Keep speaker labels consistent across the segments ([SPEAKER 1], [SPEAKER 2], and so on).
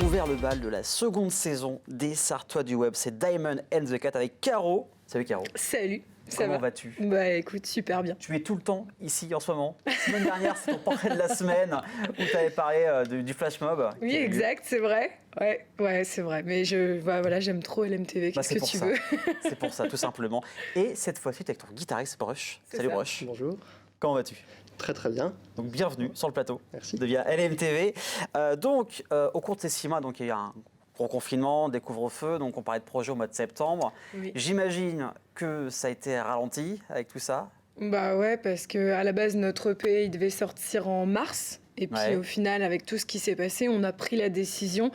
[SPEAKER 1] ouvert le bal de la seconde saison des Sartois du Web. C'est Diamond and the Cat avec Caro. Salut Caro.
[SPEAKER 2] Salut.
[SPEAKER 1] Comment vas-tu?
[SPEAKER 2] Bah écoute, super bien.
[SPEAKER 1] Tu es tout le temps ici en ce moment. La semaine dernière, c'est ton portrait de la semaine où tu avais parlé du flash mob.
[SPEAKER 2] Oui, exact, c'est vrai. Ouais, c'est vrai. Mais voilà, j'aime trop LMTV. Qu'est-ce que tu veux?
[SPEAKER 1] C'est pour ça, tout simplement. Et cette fois-ci, tu es avec ton guitariste Brush. Salut Brush.
[SPEAKER 3] Bonjour.
[SPEAKER 1] Comment vas-tu?
[SPEAKER 3] Très très bien.
[SPEAKER 1] Donc bienvenue sur le plateau.
[SPEAKER 3] Merci.
[SPEAKER 1] De Via LMTV. Au cours de ces 6 mois, donc, il y a eu un gros confinement, des couvre-feux, donc on parlait de projet au mois de septembre.
[SPEAKER 2] Oui.
[SPEAKER 1] J'imagine que ça a été ralenti avec tout ça.
[SPEAKER 2] Bah ouais, parce qu'à la base, notre EP, il devait sortir en mars. Et puis au final, avec tout ce qui s'est passé, on a pris la décision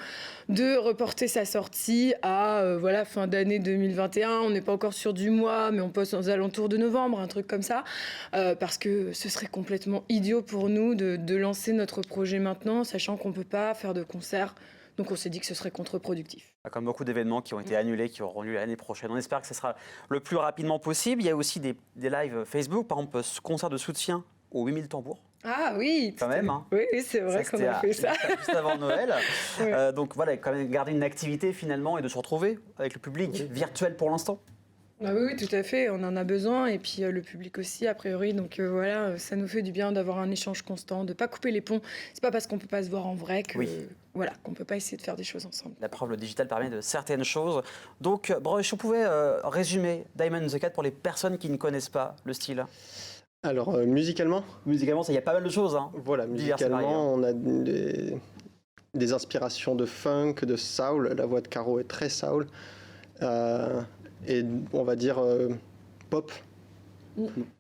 [SPEAKER 2] de reporter sa sortie à fin d'année 2021. On n'est pas encore sûr du mois, mais on passe aux alentours de novembre, un truc comme ça. Parce que ce serait complètement idiot pour nous de lancer notre projet maintenant, sachant qu'on ne peut pas faire de concert. Donc on s'est dit que ce serait contre-productif.
[SPEAKER 1] Comme beaucoup d'événements qui ont été annulés, qui auront lieu l'année prochaine. On espère que ce sera le plus rapidement possible. Il y a aussi des lives Facebook, par exemple, ce concert de soutien aux 8000 tambours.
[SPEAKER 2] Ah oui,
[SPEAKER 1] quand même. Hein.
[SPEAKER 2] Oui, c'est vrai qu'on a fait ça.
[SPEAKER 1] Juste avant Noël.
[SPEAKER 2] Ouais.
[SPEAKER 1] Donc voilà, quand même garder une activité finalement et de se retrouver avec le public virtuel pour l'instant.
[SPEAKER 2] Ah oui, tout à fait, on en a besoin et puis le public aussi a priori, donc voilà, ça nous fait du bien d'avoir un échange constant, de ne pas couper les ponts. C'est pas parce qu'on peut pas se voir en vrai que qu'on peut pas essayer de faire des choses ensemble.
[SPEAKER 1] La preuve, le digital permet de certaines choses. Donc Brush, on pouvait résumer Diamond the Cat pour les personnes qui ne connaissent pas le style.
[SPEAKER 3] Alors musicalement,
[SPEAKER 1] il y a pas mal de choses. Hein,
[SPEAKER 3] voilà, musicalement, on a des inspirations de funk, de soul. La voix de Caro est très soul. Et on va dire pop.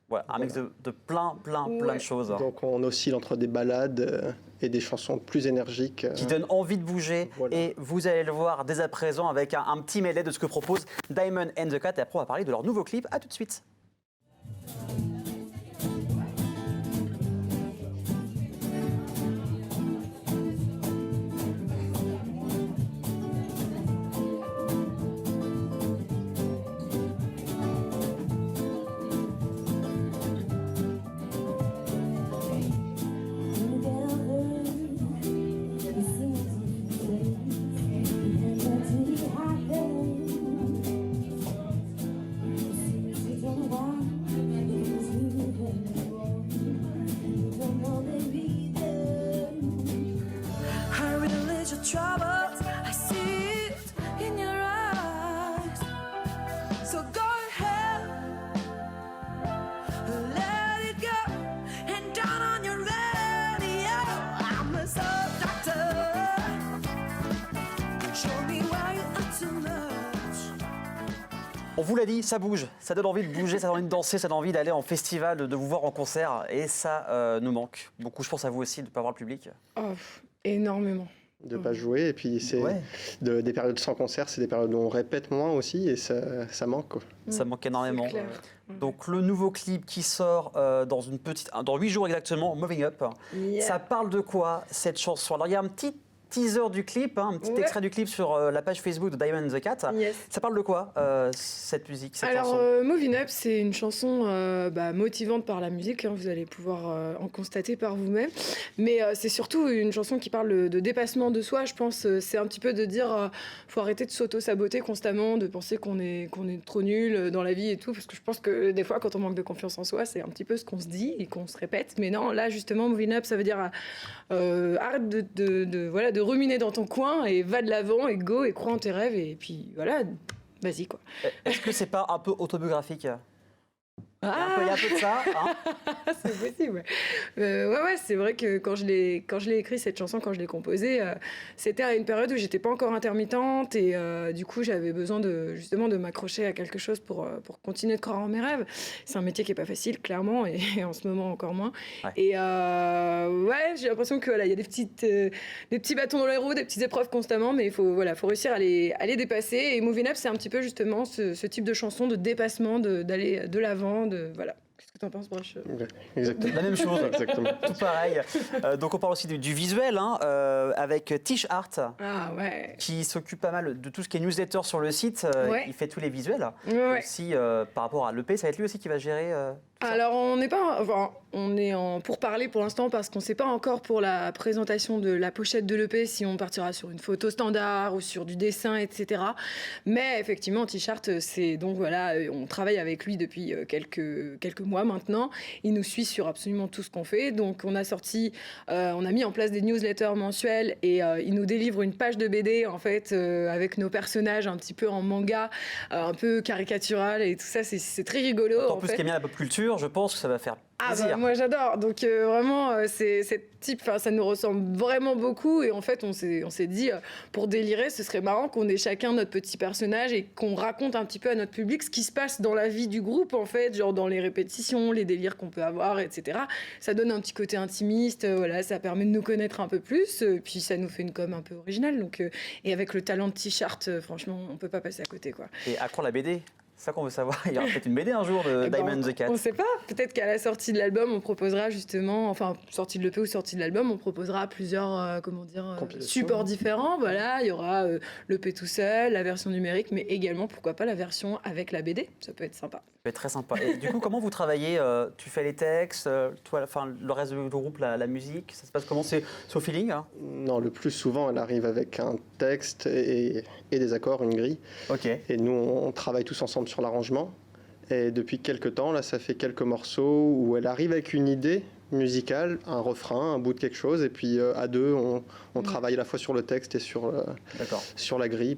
[SPEAKER 1] Voilà, un mix de plein de choses.
[SPEAKER 3] Donc on oscille entre des ballades et des chansons plus énergiques.
[SPEAKER 1] Qui donnent envie de bouger.
[SPEAKER 3] Voilà.
[SPEAKER 1] Et vous allez le voir dès à présent avec un petit mêlée de ce que propose Diamond and the Cat. Et après, on va parler de leur nouveau clip. À tout de suite. On vous l'a dit, ça bouge, ça donne envie de bouger, ça donne envie de danser, ça donne envie d'aller en festival, de vous voir en concert. Et ça nous manque beaucoup. Je pense à vous aussi de ne pas voir le public.
[SPEAKER 2] Oh, énormément.
[SPEAKER 3] De ne pas jouer. Et puis c'est des périodes sans concert, c'est des périodes où on répète moins aussi. Et ça manque. Quoi.
[SPEAKER 1] Ça manque énormément. Donc le nouveau clip qui sort dans 8 jours exactement, Moving Up. Yeah. Ça parle de quoi cette chanson? Alors il y a un petit teaser du clip, un petit extrait du clip sur la page Facebook de Diamond the Cat.
[SPEAKER 2] Yes.
[SPEAKER 1] Ça parle de quoi cette musique, cette chanson?
[SPEAKER 2] Moving Up, c'est une chanson motivante par la musique, vous allez pouvoir en constater par vous-même. Mais c'est surtout une chanson qui parle de dépassement de soi, je pense. C'est un petit peu de dire faut arrêter de s'auto-saboter constamment, de penser qu'on est trop nul dans la vie et tout, parce que je pense que des fois, quand on manque de confiance en soi, c'est un petit peu ce qu'on se dit et qu'on se répète. Mais non, là, justement, Moving Up, ça veut dire arrête de ruminer dans ton coin et va de l'avant et go et crois en tes rêves et puis voilà, vas-y quoi.
[SPEAKER 1] Est-ce que c'est pas un peu autobiographique? Il y a un peu de ça, hein.
[SPEAKER 2] C'est possible. Ouais, c'est vrai que quand je l'ai écrit cette chanson, quand je l'ai composée, c'était à une période où j'étais pas encore intermittente et du coup j'avais besoin justement de m'accrocher à quelque chose pour continuer de croire en mes rêves. C'est un métier qui est pas facile, clairement, et en ce moment encore moins. Ouais. Et j'ai l'impression que il y a des petits bâtons dans les roues, des petites épreuves constamment, mais il faut réussir à les dépasser. Et Moving Up, c'est un petit peu justement ce type de chanson de dépassement, d'aller de l'avant. Voilà. Qu'est-ce que tu en penses, Brush?
[SPEAKER 3] Exactement.
[SPEAKER 1] La même chose,
[SPEAKER 3] exactement.
[SPEAKER 1] Tout pareil. Donc on parle aussi du visuel, avec Tish Art, qui s'occupe pas mal de tout ce qui est newsletter sur le site. Il fait tous les visuels. Aussi, par rapport à l'EP, ça va être lui aussi qui va gérer
[SPEAKER 2] Alors, on n'est pas... Enfin, on est en pourparlers pour l'instant parce qu'on ne sait pas encore pour la présentation de la pochette de l'EP si on partira sur une photo standard ou sur du dessin, etc. Mais effectivement, T-Shirt, c'est... Donc voilà, on travaille avec lui depuis quelques mois maintenant. Il nous suit sur absolument tout ce qu'on fait. Donc, on a mis en place des newsletters mensuels et il nous délivre une page de BD, en fait, avec nos personnages un petit peu en manga, un peu caricatural et tout ça. C'est très rigolo.
[SPEAKER 1] En plus, qui aime bien la pop culture, je pense que ça va faire plaisir.
[SPEAKER 2] Moi j'adore, donc vraiment ça nous ressemble vraiment beaucoup et en fait on s'est dit pour délirer ce serait marrant qu'on ait chacun notre petit personnage et qu'on raconte un petit peu à notre public ce qui se passe dans la vie du groupe en fait, genre dans les répétitions, les délires qu'on peut avoir, etc. Ça donne un petit côté intimiste, voilà, ça permet de nous connaître un peu plus, puis ça nous fait une com un peu originale, donc, et avec le talent de T-Shirt, franchement on peut pas passer à côté quoi.
[SPEAKER 1] Et à quand la BD ? C'est ça qu'on veut savoir. Il y aura peut-être une BD un jour de Diamond the Cat.
[SPEAKER 2] On ne sait pas. Peut-être qu'à la sortie de l'album, on proposera justement, enfin, sortie de l'EP ou sortie de l'album, on proposera plusieurs, supports différents. Voilà, il y aura l'EP tout seul, la version numérique, mais également, pourquoi pas, la version avec la BD. Ça peut être sympa.
[SPEAKER 1] Ça peut être très sympa. Et du coup, comment vous travaillez ? Tu fais les textes, toi, le reste du groupe, la musique. Ça se passe comment ? C'est au feeling, hein ?
[SPEAKER 3] Non, le plus souvent, elle arrive avec un texte et des accords, une grille.
[SPEAKER 1] Ok.
[SPEAKER 3] Et nous, on travaille tous ensemble sur l'arrangement. Et depuis quelques temps, là, ça fait quelques morceaux où elle arrive avec une idée musicale, un refrain, un bout de quelque chose. Et puis, à deux, on travaille à la fois sur le texte et sur la grille.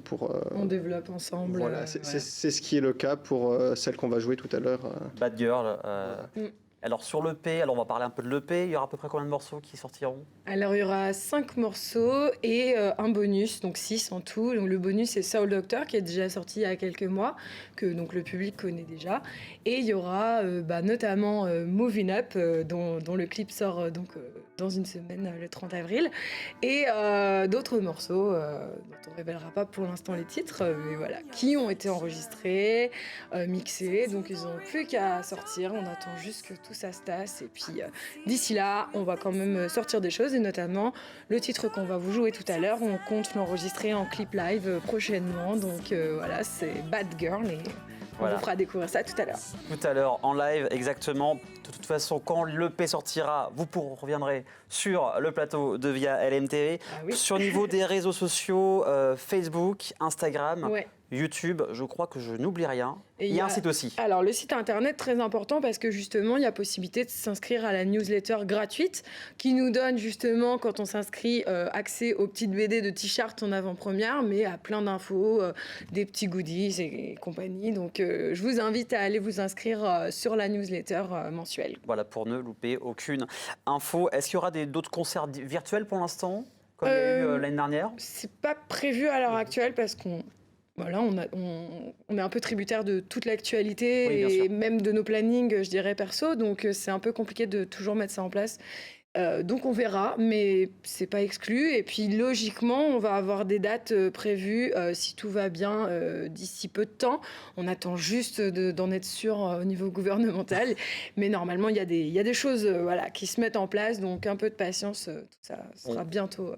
[SPEAKER 2] On développe ensemble.
[SPEAKER 3] Voilà, c'est ce qui est le cas pour celle qu'on va jouer tout à l'heure.
[SPEAKER 1] Bad Girl. Alors sur l'EP, on va parler un peu de l'EP, il y aura à peu près combien de morceaux qui sortiront ?
[SPEAKER 2] Alors il y aura 5 morceaux et un bonus, donc 6 en tout. Donc, le bonus c'est Soul Doctor qui est déjà sorti il y a quelques mois, que donc, le public connaît déjà. Et il y aura notamment Moving Up, dont le clip sort dans une semaine, le 30 avril. Et d'autres morceaux dont on ne révélera pas pour l'instant les titres, mais voilà, qui ont été enregistrés, mixés. Donc ils n'ont plus qu'à sortir, on attend juste que tout ça se tasse. Et puis d'ici là, on va quand même sortir des choses, et notamment le titre qu'on va vous jouer tout à l'heure, on compte l'enregistrer en clip live prochainement. Donc voilà, c'est Bad Girl et on vous fera découvrir ça tout à l'heure.
[SPEAKER 1] Tout à l'heure, en live, exactement. De toute façon, quand l'EP sortira, vous reviendrez sur le plateau de Via LMTV.
[SPEAKER 2] Ah oui.
[SPEAKER 1] Sur le niveau des réseaux sociaux, Facebook, Instagram,
[SPEAKER 2] Ouais.
[SPEAKER 1] YouTube, je crois que je n'oublie rien. Et il y a un site aussi.
[SPEAKER 2] Alors, le site internet, très important, parce que justement, il y a possibilité de s'inscrire à la newsletter gratuite qui nous donne justement, quand on s'inscrit, accès aux petites BD de T-Shirt en avant-première, mais à plein d'infos, des petits goodies et compagnie. Donc, je vous invite à aller vous inscrire sur la newsletter mensuelle.
[SPEAKER 1] Voilà, pour ne louper aucune info. Est-ce qu'il y aura d'autres concerts virtuels pour l'instant, comme il y a eu l'année dernière ?
[SPEAKER 2] C'est pas prévu à l'heure actuelle parce qu'on... Voilà, on est un peu tributaire de toute l'actualité et même de nos plannings, je dirais, perso. Donc, c'est un peu compliqué de toujours mettre ça en place. Donc, on verra, mais c'est pas exclu. Et puis, logiquement, on va avoir des dates prévues, si tout va bien, d'ici peu de temps. On attend juste d'en être sûr au niveau gouvernemental. Mais normalement, il y a des choses qui se mettent en place. Donc, un peu de patience, tout ça sera bientôt...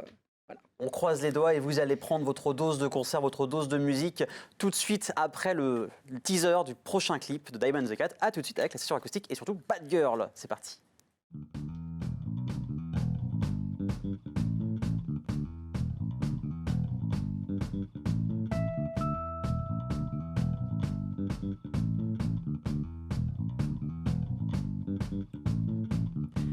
[SPEAKER 1] On croise les doigts et vous allez prendre votre dose de concert, votre dose de musique tout de suite après le teaser du prochain clip de Diamond the Cat. A tout de suite avec la session acoustique et surtout Bad Girl. C'est parti.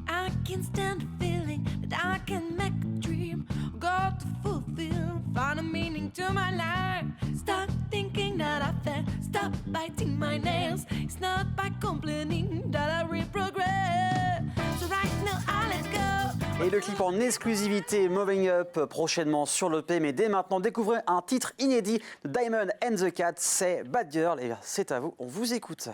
[SPEAKER 4] I can't stand the feeling that I can make a dream, go to fulfill, find a meaning to my life. Stop thinking that I failed, stop biting my nails. It's not by complaining that I reprogress. So right now I let go.
[SPEAKER 1] Et le clip en exclusivité Moving Up prochainement sur l'EP, mais dès maintenant découvrez un titre inédit de Diamond and the Cat, c'est Bad Girl. Et c'est à vous, on vous écoute.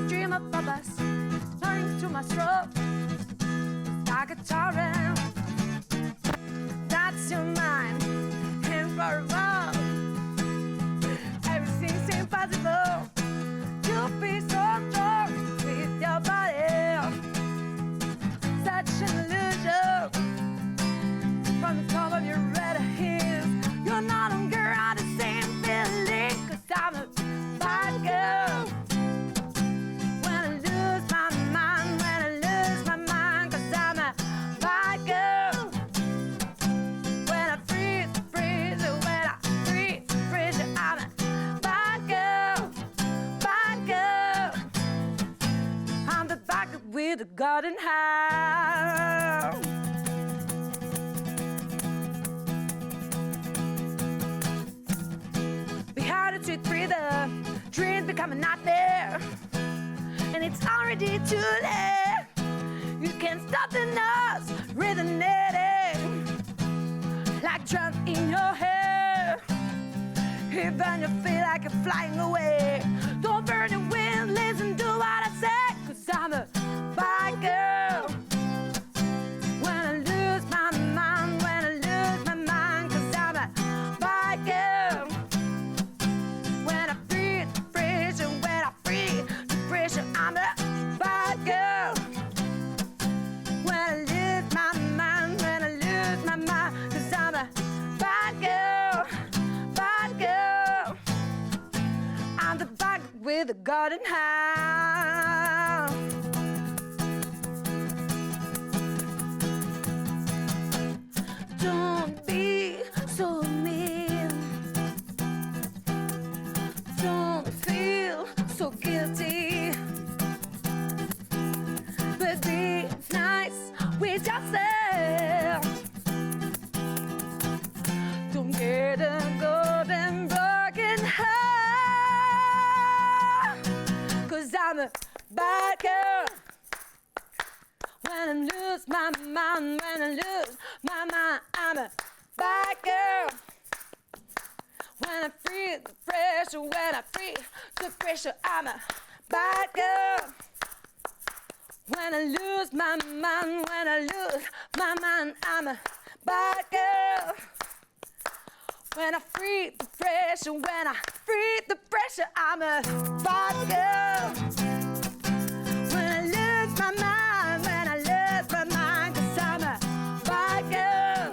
[SPEAKER 4] Dream of bubbles turning to my throat. It's like a torrent. That's your mind, and for a while garden house. Behind a tree, the dreams become a nightmare, and it's already too late. You can't stop the noise resonating like drums in your head. Even you feel like you're flying away. Don't burn the wind, listen to what I say, 'cause I'm a bad girl. When I lose my mind, when I lose my mind, 'cause I'm a bad girl. When I free the pressure, when I free the pressure, I'm a bad girl. When I lose my mind, when I lose my mind, 'cause I'm a bad girl, bad girl. I'm the bad girl with a garden house. Don't be so mean. Don't feel so guilty. But be nice with yourself. Don't get a golden broken heart. 'Cause I'm a bad girl. When I lose my mind, when I lose my mind, I'm a bad girl. When I free the pressure, when I free the pressure, I'm a bad girl. When I lose my mind, when I lose my mind, I'm a bad girl. When I free the pressure, when I free the pressure, I'm a bad girl. When I lose my mind, when I lose my mind, 'cause I'm a bad girl.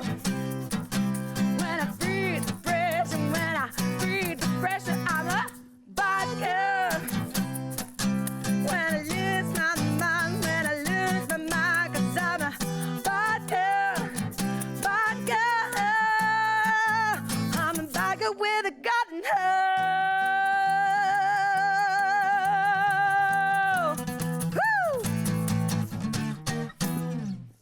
[SPEAKER 4] When I free the pressure, when I free the pressure, I'm a bad girl. When I lose my mind, when I lose my mind, 'cause I'm a bad girl, bad girl. I'm a bad girl with a garden hoe. Woo!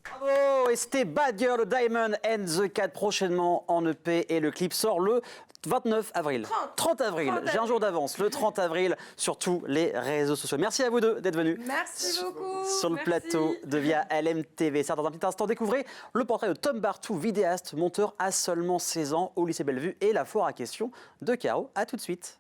[SPEAKER 1] Bravo, et c'était Bad Girl, le Diamond and the Cat, prochainement en EP, et le clip sort le 29 avril. 30 avril, j'ai un jour d'avance, le 30 avril, sur tous les réseaux sociaux. Merci à vous deux d'être venus.
[SPEAKER 2] Merci beaucoup.
[SPEAKER 1] Sur le
[SPEAKER 2] Merci.
[SPEAKER 1] plateau de Via LMTV. Ça, dans un petit instant, découvrez le portrait de Tom Bartou, vidéaste, monteur à seulement 16 ans au lycée Bellevue, et la foire à questions de Caro. À tout de suite.